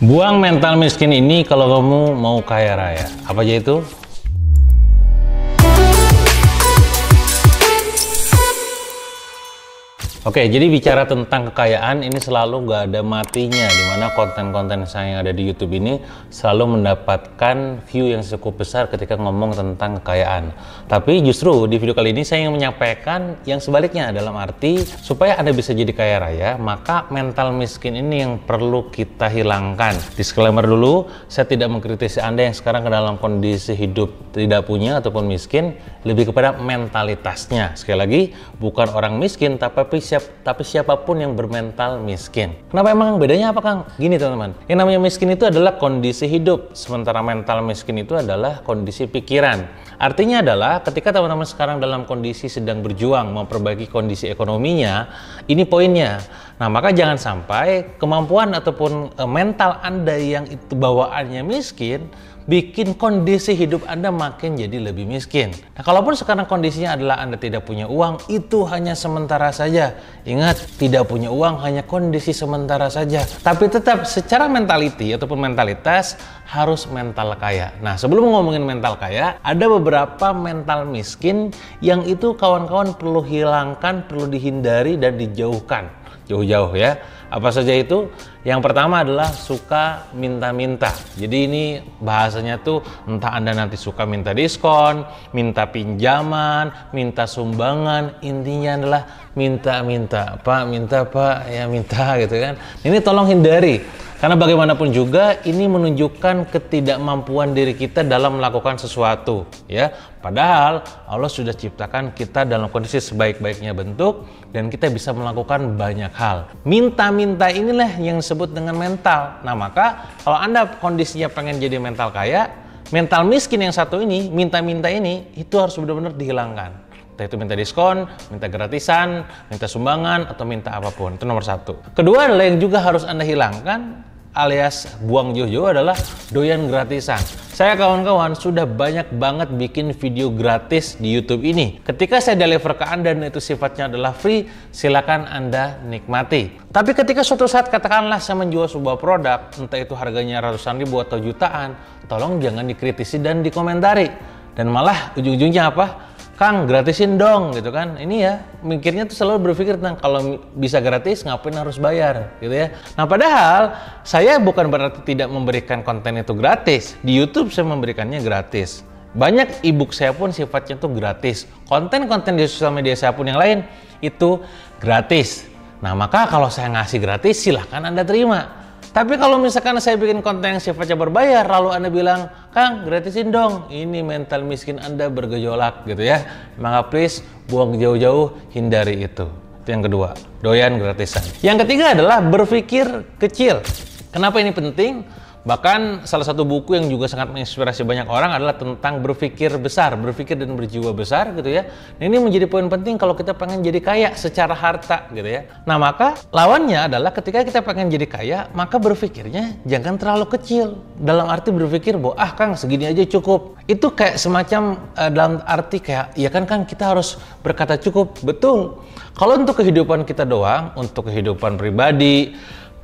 Buang mental miskin ini kalau kamu mau kaya raya. Apa aja itu? Oke, jadi bicara tentang kekayaan ini selalu nggak ada matinya, dimana konten-konten saya yang ada di YouTube ini selalu mendapatkan view yang cukup besar ketika ngomong tentang kekayaan. Tapi justru di video kali ini saya ingin menyampaikan yang sebaliknya, dalam arti supaya Anda bisa jadi kaya raya, maka mental miskin ini yang perlu kita hilangkan. Disclaimer dulu, saya tidak mengkritisi Anda yang sekarang ke dalam kondisi hidup tidak punya ataupun miskin, lebih kepada mentalitasnya. Sekali lagi, bukan orang miskin, tapi siapapun yang bermental miskin. Kenapa emang bedanya apa, Kang? Gini teman-teman, yang namanya miskin itu adalah kondisi hidup, sementara mental miskin itu adalah kondisi pikiran. Artinya adalah ketika teman-teman sekarang dalam kondisi sedang berjuang memperbaiki kondisi ekonominya, ini poinnya. Nah, maka jangan sampai kemampuan ataupun mental Anda yang itu bawaannya miskin bikin kondisi hidup Anda makin jadi lebih miskin. Nah, kalaupun sekarang kondisinya adalah Anda tidak punya uang, itu hanya sementara saja. Ingat, tidak punya uang hanya kondisi sementara saja. Tapi tetap secara mentality ataupun mentalitas harus mental kaya. Nah, sebelum ngomongin mental kaya, ada beberapa mental miskin yang itu kawan-kawan perlu hilangkan, perlu dihindari dan dijauhkan. Jauh-jauh ya. Apa saja itu? Yang pertama adalah suka minta-minta. Jadi ini bahasanya tuh entah Anda nanti suka minta diskon, minta pinjaman, minta sumbangan, intinya adalah minta-minta. Pak, minta Pak, ya minta gitu kan. Ini tolong hindari. Karena bagaimanapun juga ini menunjukkan ketidakmampuan diri kita dalam melakukan sesuatu, ya. Padahal Allah sudah ciptakan kita dalam kondisi sebaik-baiknya bentuk dan kita bisa melakukan banyak hal. Minta-minta inilah yang disebut dengan mental. Nah, maka kalau Anda kondisinya pengen jadi mental kaya, mental miskin yang satu ini, minta-minta ini, itu harus benar-benar dihilangkan. Entah itu minta diskon, minta gratisan, minta sumbangan, atau minta apapun. Itu nomor satu. Kedua adalah yang juga harus Anda hilangkan, alias buang jauh-jauh, adalah doyan gratisan. Saya kawan-kawan sudah banyak banget bikin video gratis di YouTube ini. Ketika saya deliver ke Anda dan itu sifatnya adalah free, silakan Anda nikmati. Tapi ketika suatu saat katakanlah saya menjual sebuah produk, entah itu harganya ratusan ribu atau jutaan, tolong jangan dikritisi dan dikomentari. Dan malah ujung-ujungnya apa? Kang, gratisin dong gitu kan. Ini ya, mikirnya tuh selalu berpikir tentang kalau bisa gratis ngapain harus bayar gitu ya. Nah, padahal saya bukan berarti tidak memberikan konten itu gratis. Di YouTube saya memberikannya gratis. Banyak ebook saya pun sifatnya tuh gratis. Konten-konten di sosial media saya pun yang lain itu gratis. Nah, maka kalau saya ngasih gratis silahkan Anda terima. Tapi kalau misalkan saya bikin konten yang sifatnya berbayar, lalu Anda bilang, Kang, gratisin dong, ini mental miskin Anda bergejolak gitu ya. Maka please, buang jauh-jauh, hindari itu. Itu yang kedua, doyan gratisan. Yang ketiga adalah berpikir kecil. Kenapa ini penting? Bahkan salah satu buku yang juga sangat menginspirasi banyak orang adalah tentang berpikir besar, berpikir dan berjiwa besar gitu ya. Nah, ini menjadi poin penting kalau kita pengen jadi kaya secara harta gitu ya. Nah, maka lawannya adalah ketika kita pengen jadi kaya, maka berpikirnya jangan terlalu kecil. Dalam arti berpikir bahwa Kang segini aja cukup. Itu kayak semacam dalam arti kayak ya kan kita harus berkata cukup. Betul. Kalau untuk kehidupan kita doang, untuk kehidupan pribadi,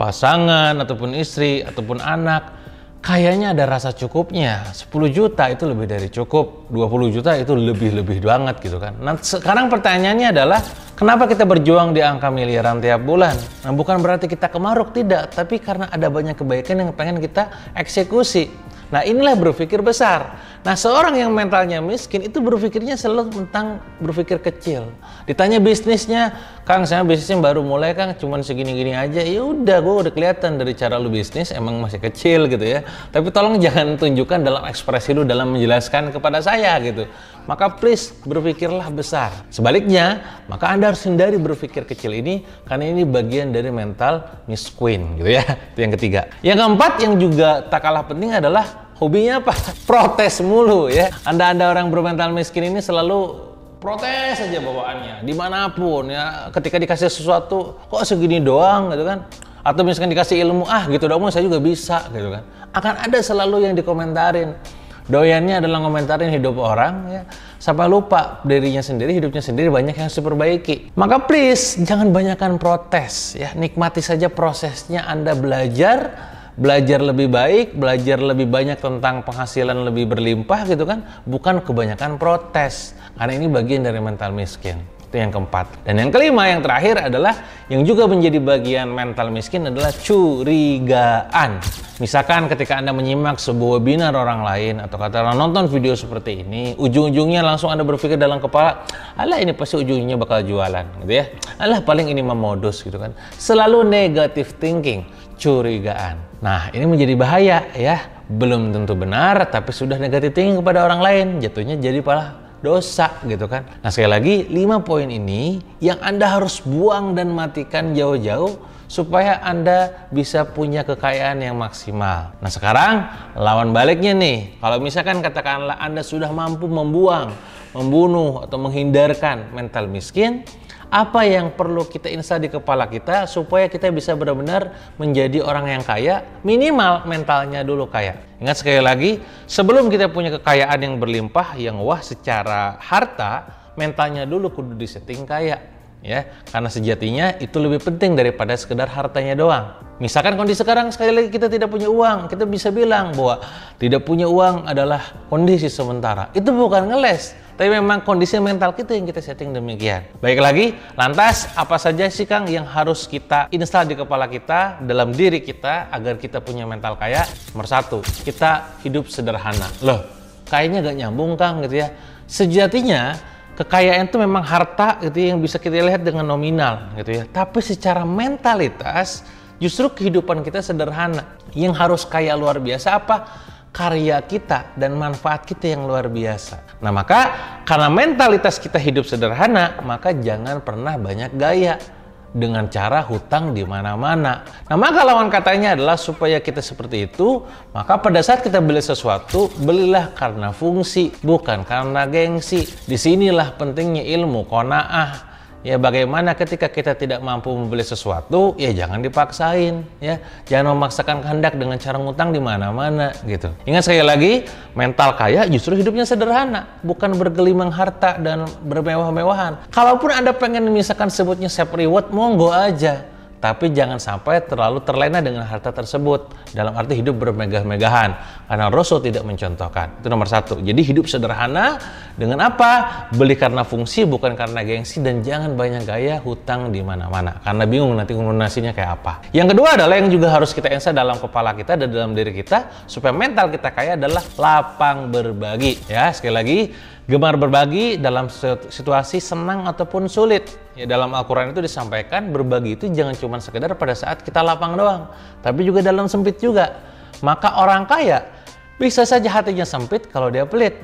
pasangan ataupun istri ataupun anak, kayaknya ada rasa cukupnya. 10 juta itu lebih dari cukup, 20 juta itu lebih banget gitu kan. Nah, sekarang pertanyaannya adalah kenapa kita berjuang di angka miliaran tiap bulan? Nah, bukan berarti kita kemaruk, tidak, tapi karena ada banyak kebaikan yang pengen kita eksekusi. Nah, inilah berpikir besar. Nah, seorang yang mentalnya miskin itu berpikirnya selalu tentang berpikir kecil. Ditanya bisnisnya, Kang, saya bisnisnya baru mulai, Kang, cuman segini-gini aja. Ya udah, gue udah kelihatan dari cara lu bisnis emang masih kecil gitu ya. Tapi tolong jangan tunjukkan dalam ekspresi lu dalam menjelaskan kepada saya gitu. Maka please berpikirlah besar. Sebaliknya, maka Anda harus hindari berpikir kecil ini karena ini bagian dari mental miskin gitu ya. Itu yang ketiga. Yang keempat yang juga tak kalah penting adalah hobinya apa? Protes mulu ya. Anda orang bermental miskin ini selalu protes saja bawaannya dimanapun ya. Ketika dikasih sesuatu kok segini doang gitu kan, atau misalkan dikasih ilmu gitu dong, saya juga bisa gitu kan, akan ada selalu yang dikomentarin. Doyannya adalah ngomentarin hidup orang ya, sampai lupa dirinya sendiri, hidupnya sendiri banyak yang harus diperbaiki. Maka please jangan banyakkan protes ya, nikmati saja prosesnya Anda belajar belajar lebih baik, belajar lebih banyak tentang penghasilan lebih berlimpah gitu kan, bukan kebanyakan protes. Karena ini bagian dari mental miskin. Itu yang keempat. Dan yang kelima, yang terakhir adalah yang juga menjadi bagian mental miskin adalah curigaan. Misalkan ketika Anda menyimak sebuah webinar orang lain atau katakanlah nonton video seperti ini, ujung-ujungnya langsung Anda berpikir dalam kepala, alah ini pasti ujungnya bakal jualan gitu ya. Alah paling ini memodus gitu kan. Selalu negative thinking, curigaan. Nah, ini menjadi bahaya ya. Belum tentu benar tapi sudah negative thinking kepada orang lain, jatuhnya jadi malah dosa gitu kan. Nah, sekali lagi 5 poin ini yang Anda harus buang dan matikan jauh-jauh supaya Anda bisa punya kekayaan yang maksimal. Nah, sekarang lawan baliknya nih. Kalau misalkan katakanlah Anda sudah mampu membuang, membunuh atau menghindarkan mental miskin, apa yang perlu kita install di kepala kita supaya kita bisa benar-benar menjadi orang yang kaya, minimal mentalnya dulu kaya. Ingat sekali lagi, sebelum kita punya kekayaan yang berlimpah, yang wah secara harta, mentalnya dulu kudu disetting kaya. Ya, karena sejatinya itu lebih penting daripada sekedar hartanya doang. Misalkan kondisi sekarang sekali lagi kita tidak punya uang, kita bisa bilang bahwa tidak punya uang adalah kondisi sementara. Itu bukan ngeles, tapi memang kondisi mental kita yang kita setting demikian. Baik lagi, lantas apa saja sih Kang yang harus kita install di kepala kita, dalam diri kita agar kita punya mental kaya? Nomor 1, kita hidup sederhana. Loh, kayaknya gak nyambung Kang gitu ya. Sejatinya kekayaan itu memang harta gitu yang bisa kita lihat dengan nominal gitu ya. Tapi secara mentalitas justru kehidupan kita sederhana. Yang harus kaya luar biasa apa? Karya kita dan manfaat kita yang luar biasa. Nah, maka karena mentalitas kita hidup sederhana, maka jangan pernah banyak gaya dengan cara hutang di mana-mana. Nah, maka lawan katanya adalah supaya kita seperti itu, maka pada saat kita beli sesuatu, belilah karena fungsi, bukan karena gengsi. Disinilah pentingnya ilmu qanaah. Ya, bagaimana ketika kita tidak mampu membeli sesuatu, ya jangan dipaksain, ya. Jangan memaksakan kehendak dengan cara ngutang di mana-mana gitu. Ingat sekali lagi, mental kaya justru hidupnya sederhana, bukan bergelimang harta dan bermewah-mewahan. Kalaupun Anda pengen misalkan sebutnya self reward, monggo aja. Tapi jangan sampai terlalu terlena dengan harta tersebut. Dalam arti hidup bermegah-megahan. Karena Rasul tidak mencontohkan. Itu nomor 1. Jadi hidup sederhana dengan apa? Beli karena fungsi, bukan karena gengsi. Dan jangan banyak gaya hutang di mana-mana. Karena bingung nanti lunasinya kayak apa. Yang kedua adalah yang juga harus kita install dalam kepala kita dan dalam diri kita. Supaya mental kita kaya adalah lapang berbagi. Ya, sekali lagi. Gemar berbagi dalam situasi senang ataupun sulit. Ya, dalam Al-Quran itu disampaikan berbagi itu jangan cuma sekedar pada saat kita lapang doang, tapi juga dalam sempit juga. Maka orang kaya bisa saja hatinya sempit kalau dia pelit.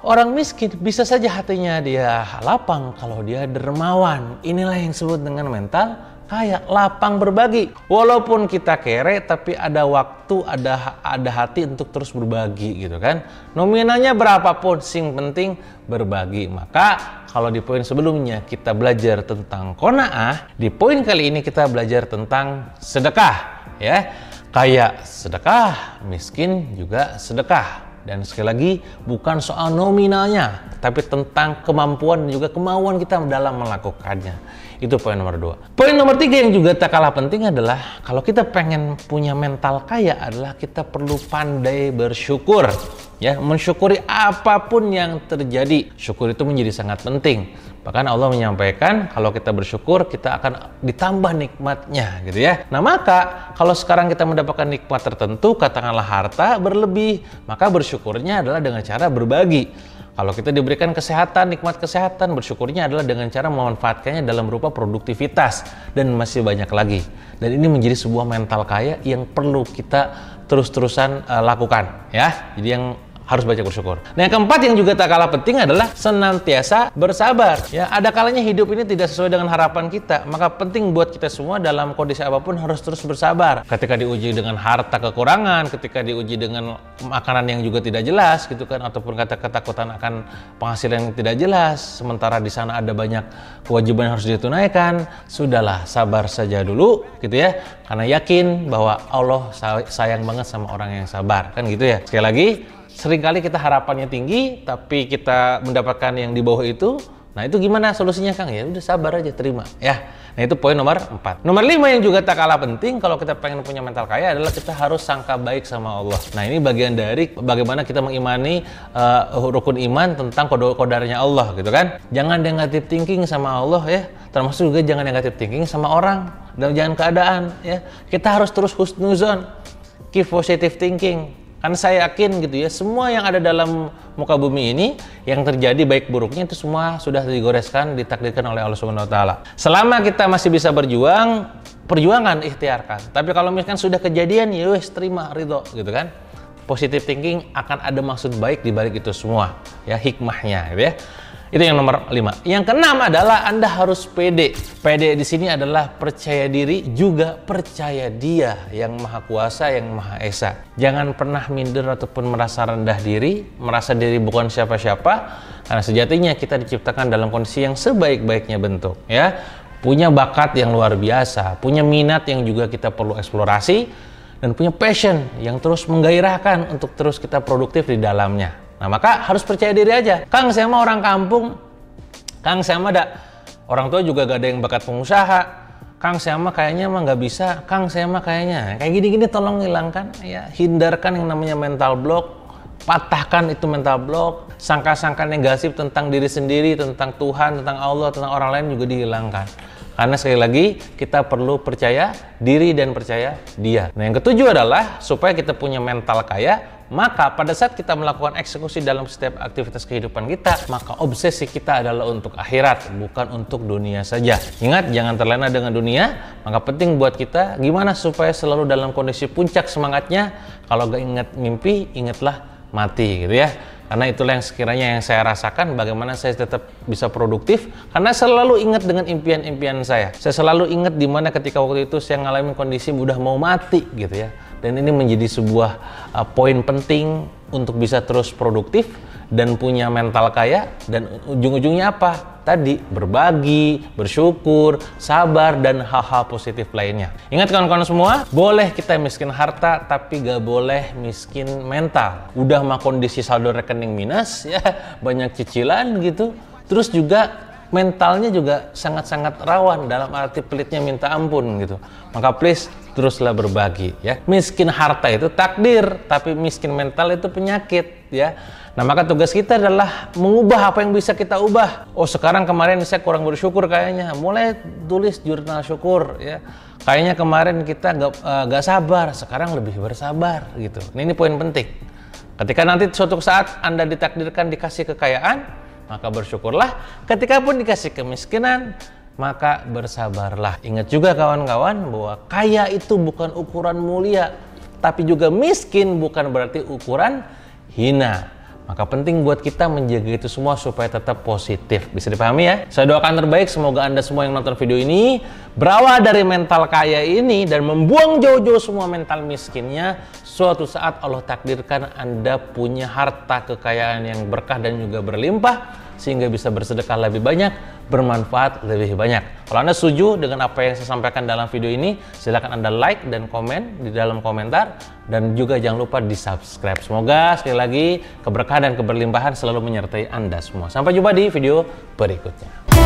Orang miskin bisa saja hatinya dia lapang kalau dia dermawan. Inilah yang disebut dengan mental kaya, lapang berbagi. Walaupun kita kere, tapi ada waktu, ada hati untuk terus berbagi gitu kan. Nominalnya berapapun, sing penting berbagi. Maka kalau di poin sebelumnya kita belajar tentang qanaah, di poin kali ini kita belajar tentang sedekah ya. Kaya sedekah, miskin juga sedekah. Dan sekali lagi bukan soal nominalnya, tapi tentang kemampuan dan juga kemauan kita dalam melakukannya. Itu poin nomor 2. Poin nomor 3 yang juga tak kalah penting adalah kalau kita pengen punya mental kaya adalah kita perlu pandai bersyukur. Ya, mensyukuri apapun yang terjadi. Syukur itu menjadi sangat penting. Bahkan Allah menyampaikan kalau kita bersyukur kita akan ditambah nikmatnya gitu ya. Nah, maka kalau sekarang kita mendapatkan nikmat tertentu, katakanlah harta berlebih, maka bersyukurnya adalah dengan cara berbagi. Kalau kita diberikan kesehatan, nikmat kesehatan, bersyukurnya adalah dengan cara memanfaatkannya dalam berupa produktivitas dan masih banyak lagi. Dan ini menjadi sebuah mental kaya yang perlu kita terus-terusan lakukan ya. Jadi yang harus banyak bersyukur. Nah, yang keempat yang juga tak kalah penting adalah senantiasa bersabar. Ya, ada kalanya hidup ini tidak sesuai dengan harapan kita, maka penting buat kita semua dalam kondisi apapun harus terus bersabar. Ketika diuji dengan harta kekurangan, ketika diuji dengan makanan yang juga tidak jelas gitu kan, ataupun ketakutan akan penghasilan yang tidak jelas, sementara di sana ada banyak kewajiban yang harus ditunaikan, sudahlah sabar saja dulu gitu ya. Karena yakin bahwa Allah sayang banget sama orang yang sabar, kan gitu ya. Sekali lagi, seringkali kita harapannya tinggi, tapi kita mendapatkan yang di bawah itu. Nah, itu gimana solusinya, Kang? Ya udah sabar aja, terima. Ya, Nah, itu poin nomor 4. Nomor 5 yang juga tak kalah penting kalau kita pengen punya mental kaya adalah kita harus sangka baik sama Allah. Nah, ini bagian dari bagaimana kita mengimani rukun iman tentang qadarnya Allah gitu kan. Jangan negative thinking sama Allah ya. Termasuk juga jangan negative thinking sama orang dan jangan keadaan ya. Kita harus terus husnuzon, keep positive thinking. Kan saya yakin gitu ya, semua yang ada dalam muka bumi ini yang terjadi baik buruknya itu semua sudah digoreskan, ditakdirkan oleh Allah Subhanahu wa taala. Selama kita masih bisa berjuang, perjuangan ikhtiarkan. Tapi kalau misalkan sudah kejadian, ya wes terima, ridho gitu kan. Positive thinking akan ada maksud baik di balik itu semua, ya hikmahnya gitu ya. Itu yang nomor 5. Yang keenam adalah Anda harus pede. Pede di sini adalah percaya diri juga percaya Dia yang Maha Kuasa, yang Maha Esa. Jangan pernah minder ataupun merasa rendah diri, merasa diri bukan siapa-siapa, karena sejatinya kita diciptakan dalam kondisi yang sebaik-baiknya bentuk, ya. Punya bakat yang luar biasa, punya minat yang juga kita perlu eksplorasi, dan punya passion yang terus menggairahkan untuk terus kita produktif di dalamnya. Nah, maka harus percaya diri aja. Kang, saya mah orang kampung. Kang, saya mah orang tua juga gak ada yang bakat pengusaha. Kang, saya mah kayaknya mah nggak bisa. Kang, saya mah kayaknya. Kayak gini-gini tolong hilangkan. Ya, hindarkan yang namanya mental block. Patahkan itu mental block. Sangka-sangka negatif tentang diri sendiri, tentang Tuhan, tentang Allah, tentang orang lain juga dihilangkan. Karena sekali lagi kita perlu percaya diri dan percaya Dia. Nah, yang ketujuh adalah supaya kita punya mental kaya, maka pada saat kita melakukan eksekusi dalam setiap aktivitas kehidupan kita, maka obsesi kita adalah untuk akhirat, bukan untuk dunia saja. Ingat, jangan terlena dengan dunia. Maka penting buat kita gimana supaya selalu dalam kondisi puncak semangatnya. Kalau gak ingat mimpi, ingatlah mati gitu ya. Karena itulah yang sekiranya yang saya rasakan, bagaimana saya tetap bisa produktif, karena selalu ingat dengan impian-impian saya. Saya selalu ingat di mana ketika waktu itu saya ngalamin kondisi udah mau mati gitu ya. Dan ini menjadi sebuah poin penting untuk bisa terus produktif dan punya mental kaya, dan ujung-ujungnya apa? Tadi berbagi, bersyukur, sabar, dan hal-hal positif lainnya. Ingat kawan-kawan semua, boleh kita miskin harta, tapi gak boleh miskin mental. Udah mah kondisi saldo rekening minus, ya banyak cicilan gitu. Terus juga mentalnya juga sangat-sangat rawan, dalam arti pelitnya minta ampun gitu. Maka please, teruslah berbagi ya. Miskin harta itu takdir, tapi miskin mental itu penyakit ya. Nah, maka tugas kita adalah mengubah apa yang bisa kita ubah. Oh, sekarang kemarin saya kurang bersyukur kayaknya. Mulai tulis jurnal syukur ya. Kayaknya kemarin kita gak sabar, sekarang lebih bersabar gitu. Ini poin penting. Ketika nanti suatu saat Anda ditakdirkan dikasih kekayaan, maka bersyukurlah. Ketika pun dikasih kemiskinan, maka bersabarlah. Ingat juga kawan-kawan bahwa kaya itu bukan ukuran mulia, tapi juga miskin bukan berarti ukuran hina. Maka penting buat kita menjaga itu semua supaya tetap positif. Bisa dipahami ya? Saya doakan terbaik, semoga Anda semua yang nonton video ini berawal dari mental kaya ini dan membuang jauh-jauh semua mental miskinnya. Suatu saat Allah takdirkan Anda punya harta kekayaan yang berkah dan juga berlimpah, sehingga bisa bersedekah lebih banyak, bermanfaat lebih banyak. Kalau Anda setuju dengan apa yang saya sampaikan dalam video ini, silakan Anda like dan komen di dalam komentar, dan juga jangan lupa di subscribe. Semoga sekali lagi keberkahan dan keberlimpahan selalu menyertai Anda semua. Sampai jumpa di video berikutnya.